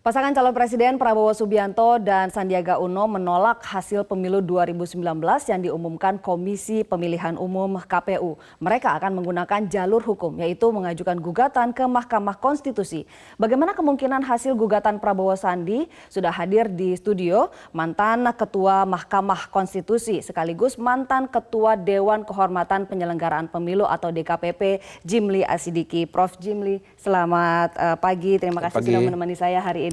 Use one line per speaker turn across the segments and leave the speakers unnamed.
Pasangan calon presiden Prabowo Subianto dan Sandiaga Uno menolak hasil pemilu 2019 yang diumumkan Komisi Pemilihan Umum KPU. Mereka akan menggunakan jalur hukum, yaitu mengajukan gugatan ke Mahkamah Konstitusi. Bagaimana kemungkinan hasil gugatan Prabowo Sandi? Sudah hadir di studio mantan Ketua Mahkamah Konstitusi sekaligus mantan Ketua Dewan Kehormatan Penyelenggaraan Pemilu atau DKPP, Jimli Asidiki. Prof. Jimli, selamat pagi. Terima kasih sudah menemani saya hari ini.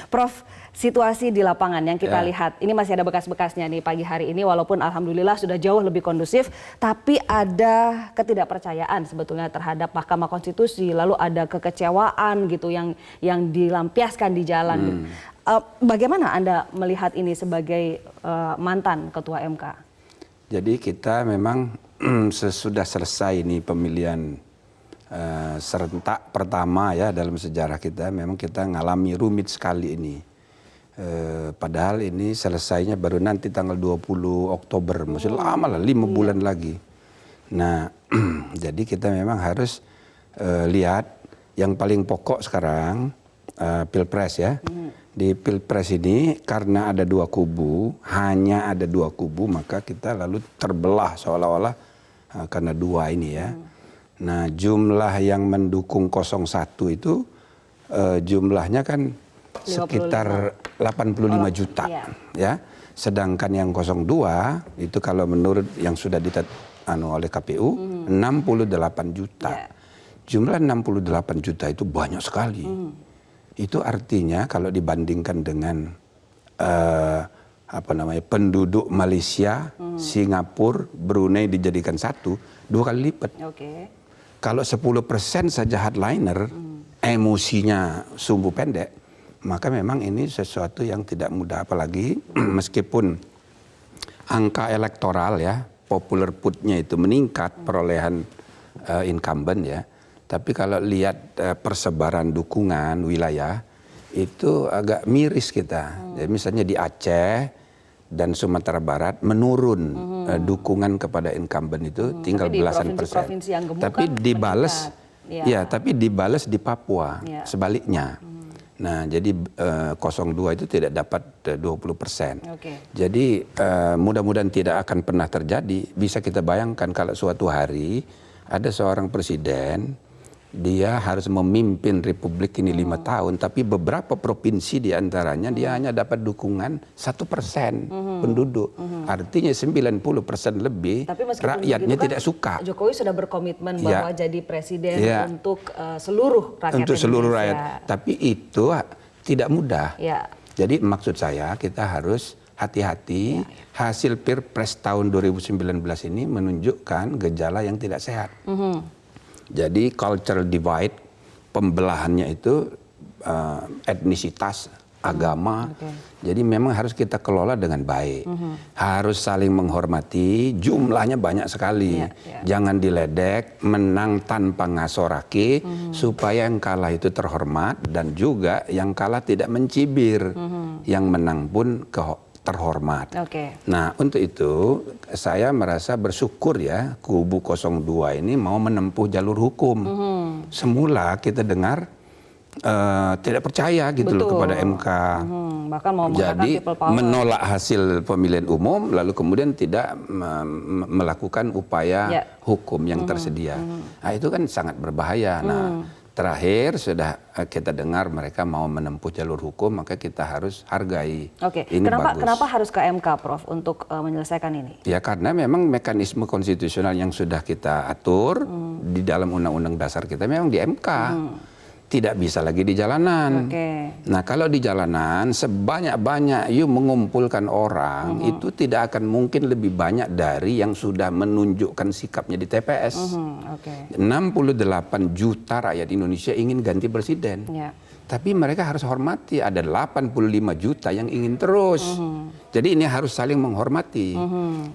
Prof, situasi di lapangan yang kita lihat, ini masih ada bekas-bekasnya nih pagi hari ini, walaupun alhamdulillah sudah jauh lebih kondusif, tapi ada ketidakpercayaan sebetulnya terhadap Mahkamah Konstitusi, lalu ada kekecewaan gitu yang dilampiaskan di jalan. Bagaimana Anda melihat ini sebagai mantan Ketua MK?
Jadi kita memang sesudah selesai ini pemilihan serentak pertama ya dalam sejarah kita, memang kita ngalami rumit sekali ini. Padahal ini selesainya baru nanti tanggal 20 Oktober, masih lama lah, 5 bulan lagi. Nah, jadi kita memang harus lihat yang paling pokok sekarang, Pilpres ya. Di Pilpres ini karena ada dua kubu, hanya ada dua kubu, maka kita lalu terbelah seolah-olah karena dua ini ya. Nah, jumlah yang mendukung 01 itu jumlahnya kan sekitar 85 juta ya. Sedangkan yang 02 itu kalau menurut yang sudah oleh KPU 68 juta. Jumlah 68 juta itu banyak sekali. Itu artinya kalau dibandingkan dengan penduduk Malaysia, Singapura, Brunei dijadikan satu, 2 kali lipat. Kalau 10% saja hardliner, emosinya sumbu pendek, maka memang ini sesuatu yang tidak mudah. Apalagi meskipun angka elektoral ya, popular vote-nya itu meningkat perolehan incumbent ya. Tapi kalau lihat persebaran dukungan wilayah, itu agak miris kita. Jadi misalnya di Aceh dan Sumatera Barat menurun dukungan kepada incumbent itu tinggal belasan persen. Tapi dibalas, tapi dibalas di Papua sebaliknya. Nah, jadi 02 itu tidak dapat 20%. Jadi mudah-mudahan tidak akan pernah terjadi. Bisa kita bayangkan kalau suatu hari ada seorang presiden, dia harus memimpin republik ini 5 tahun, tapi beberapa provinsi diantaranya dia hanya dapat dukungan 1% penduduk. Artinya 90% lebih rakyatnya tidak suka.
Jokowi sudah berkomitmen bahwa jadi presiden untuk seluruh rakyat
untuk seluruh
Indonesia.
Rakyat. Tapi itu tidak mudah. Jadi maksud saya kita harus hati-hati. Hasil Pilpres tahun 2019 ini menunjukkan gejala yang tidak sehat. Jadi cultural divide, pembelahannya itu etnisitas, agama. Jadi memang harus kita kelola dengan baik. Harus saling menghormati, jumlahnya banyak sekali. Jangan diledek, menang tanpa ngasoraki, supaya yang kalah itu terhormat dan juga yang kalah tidak mencibir. Yang menang pun terhormat. Nah, untuk itu saya merasa bersyukur ya kubu 02 ini mau menempuh jalur hukum. Semula kita dengar tidak percaya gitu loh kepada MK.
Bahkan mau
jadi menolak hasil pemilihan umum lalu kemudian tidak melakukan upaya hukum yang tersedia. Nah, itu kan sangat berbahaya. Nah, terakhir sudah kita dengar mereka mau menempuh jalur hukum, maka kita harus hargai. Ini
kenapa harus ke MK, Prof, untuk menyelesaikan ini?
Ya karena memang mekanisme konstitusional yang sudah kita atur di dalam undang-undang dasar kita memang di MK. Tidak bisa lagi di jalanan. Nah, kalau di jalanan sebanyak-banyak mengumpulkan orang itu tidak akan mungkin lebih banyak dari yang sudah menunjukkan sikapnya di TPS. 68 juta rakyat Indonesia ingin ganti presiden. Tapi mereka harus hormati, ada 85 juta yang ingin terus. Jadi ini harus saling menghormati.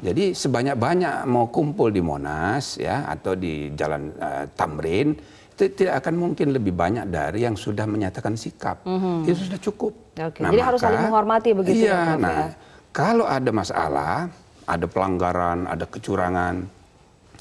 Jadi sebanyak-banyak mau kumpul di Monas ya atau di Jalan Tamrin, tidak akan mungkin lebih banyak dari yang sudah menyatakan sikap. Itu sudah cukup.
Nah, jadi harus saling menghormati begitu ya, Prof,
nah, kalau ada masalah, ada pelanggaran, ada kecurangan,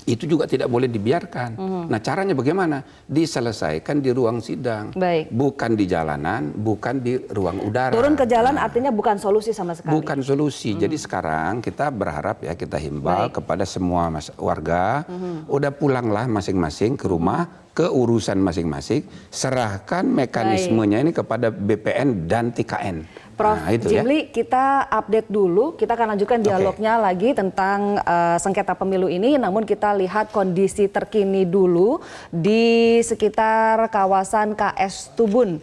Itu juga tidak boleh dibiarkan. Nah, caranya bagaimana? Diselesaikan di ruang sidang.
Baik.
Bukan di jalanan, bukan di ruang udara.
Turun ke jalan artinya bukan solusi sama sekali.
Bukan solusi. Jadi sekarang kita berharap ya, kita himbau kepada semua warga, udah pulanglah masing-masing ke rumah, ke urusan masing-masing, serahkan mekanismenya ini kepada BPN dan TKN.
Prof.
Nah, itu
Jimli, kita update dulu. Kita akan lanjutkan dialognya lagi tentang sengketa pemilu ini. Namun kita lihat kondisi terkini dulu di sekitar kawasan KS Tubun,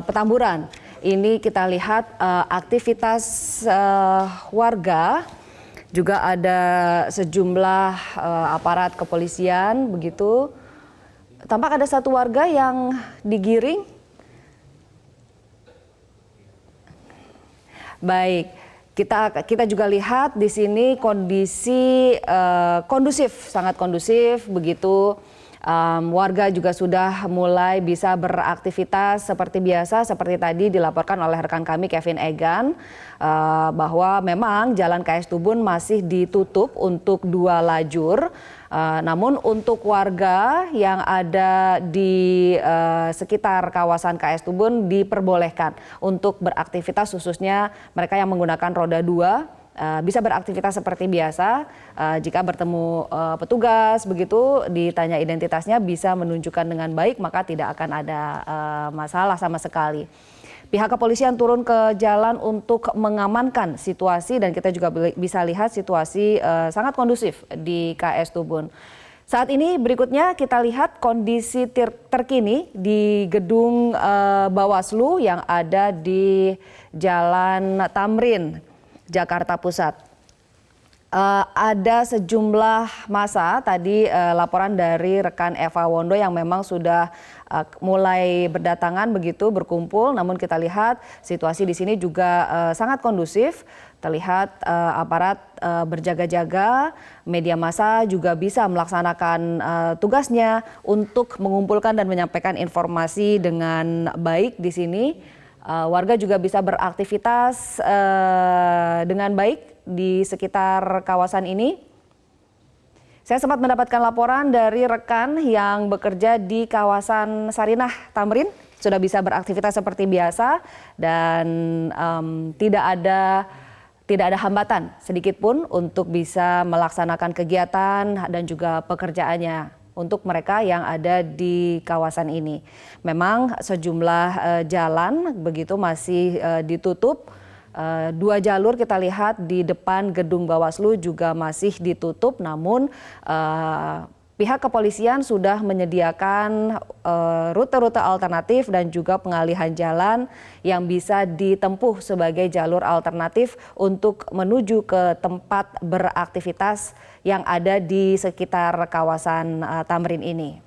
Petamburan. Ini kita lihat aktivitas warga, juga ada sejumlah aparat kepolisian begitu. Tampak ada satu warga yang digiring. Baik, kita juga lihat di sini kondisi kondusif, sangat kondusif begitu. Warga juga sudah mulai bisa beraktivitas seperti biasa, seperti tadi dilaporkan oleh rekan kami Kevin Egan, bahwa memang Jalan KS Tubun masih ditutup untuk 2 lajur. Namun untuk warga yang ada di sekitar kawasan KS Tubun diperbolehkan untuk beraktivitas, khususnya mereka yang menggunakan roda 2. Bisa beraktivitas seperti biasa. Jika bertemu petugas begitu, ditanya identitasnya, bisa menunjukkan dengan baik, maka tidak akan ada masalah sama sekali. Pihak kepolisian turun ke jalan untuk mengamankan situasi, dan kita juga bisa lihat situasi sangat kondusif di KS Tubun. Saat ini berikutnya kita lihat kondisi terkini di gedung Bawaslu yang ada di Jalan Tamrin, Jakarta Pusat. Ada sejumlah massa tadi, laporan dari rekan Eva Wondo yang memang sudah mulai berdatangan begitu, berkumpul. Namun kita lihat situasi di sini juga sangat kondusif. Terlihat aparat berjaga-jaga, media massa juga bisa melaksanakan tugasnya untuk mengumpulkan dan menyampaikan informasi dengan baik di sini. Warga juga bisa beraktivitas dengan baik di sekitar kawasan ini. Saya sempat mendapatkan laporan dari rekan yang bekerja di kawasan Sarinah Tamrin, sudah bisa beraktivitas seperti biasa dan tidak ada hambatan sedikit pun untuk bisa melaksanakan kegiatan dan juga pekerjaannya untuk mereka yang ada di kawasan ini. Memang sejumlah jalan begitu masih ditutup. 2 jalur kita lihat di depan gedung Bawaslu juga masih ditutup, namun pihak kepolisian sudah menyediakan rute-rute alternatif dan juga pengalihan jalan yang bisa ditempuh sebagai jalur alternatif untuk menuju ke tempat beraktivitas yang ada di sekitar kawasan Tamrin ini.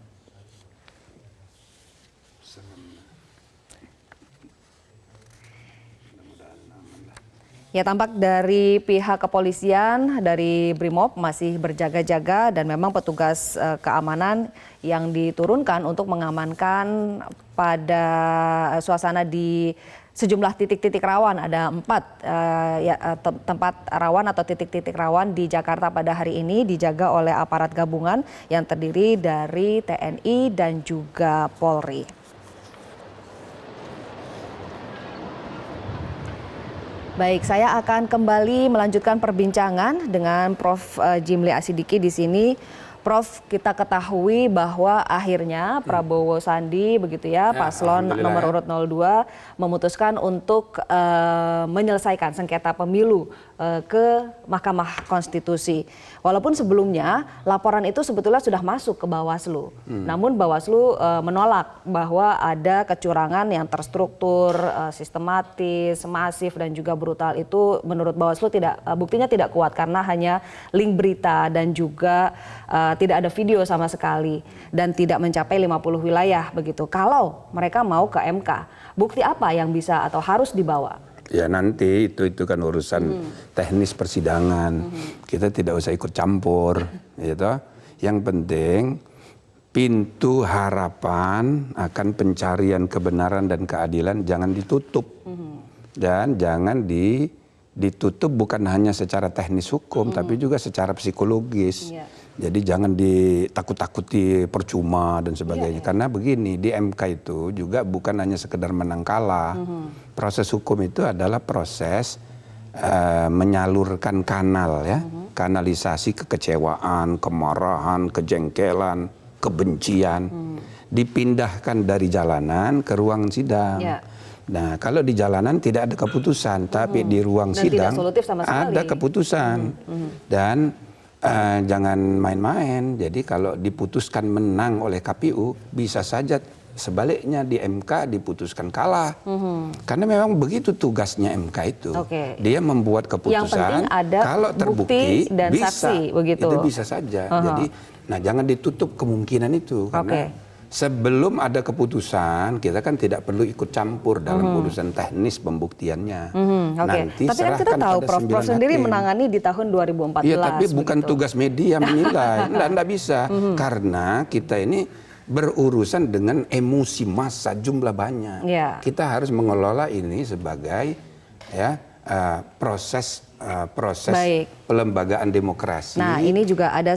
Ya, tampak dari pihak kepolisian, dari Brimob masih berjaga-jaga dan memang petugas keamanan yang diturunkan untuk mengamankan pada suasana di sejumlah titik-titik rawan. Ada 4 tempat rawan atau titik-titik rawan di Jakarta pada hari ini dijaga oleh aparat gabungan yang terdiri dari TNI dan juga Polri. Baik, saya akan kembali melanjutkan perbincangan dengan Prof. Jimli Asidiki di sini. Prof, kita ketahui bahwa akhirnya Prabowo Sandi begitu ya, paslon nomor urut 02 memutuskan untuk menyelesaikan sengketa pemilu ke Mahkamah Konstitusi. Walaupun sebelumnya laporan itu sebetulnya sudah masuk ke Bawaslu. Namun Bawaslu menolak bahwa ada kecurangan yang terstruktur, sistematis, masif dan juga brutal. Itu menurut Bawaslu buktinya tidak kuat karena hanya link berita dan juga tidak ada video sama sekali dan tidak mencapai 50 wilayah begitu. Kalau mereka mau ke MK, bukti apa yang bisa atau harus dibawa?
Ya nanti itu kan urusan teknis persidangan. Kita tidak usah ikut campur, gitu. Yang penting pintu harapan akan pencarian kebenaran dan keadilan jangan ditutup. Dan jangan ditutup bukan hanya secara teknis hukum tapi juga secara psikologis. Jadi jangan ditakut-takuti percuma dan sebagainya. Karena begini, di MK itu juga bukan hanya sekedar menang kalah. Proses hukum itu adalah proses menyalurkan kanal ya, kanalisasi kekecewaan, kemarahan, kejengkelan, kebencian, dipindahkan dari jalanan ke ruang sidang. Nah, kalau di jalanan tidak ada keputusan, tapi di ruang sidang ada keputusan. Dan jangan main-main. Jadi kalau diputuskan menang oleh KPU, bisa saja sebaliknya di MK diputuskan kalah. Karena memang begitu tugasnya MK itu. Dia membuat keputusan.
Ada
kalau terbukti
dan
bisa,
saksi, begitu.
Itu bisa saja. Jadi, nah jangan ditutup kemungkinan itu. Karena sebelum ada keputusan, kita kan tidak perlu ikut campur dalam urusan teknis pembuktiannya. Nanti
tapi kan kita tahu Prof sendiri menangani di tahun 2014.
Iya, tapi bukan tugas media menilai. Nggak bisa. Karena kita ini berurusan dengan emosi massa, jumlah banyak. Kita harus mengelola ini sebagai ya proses pelembagaan demokrasi.
Nah, ini juga ada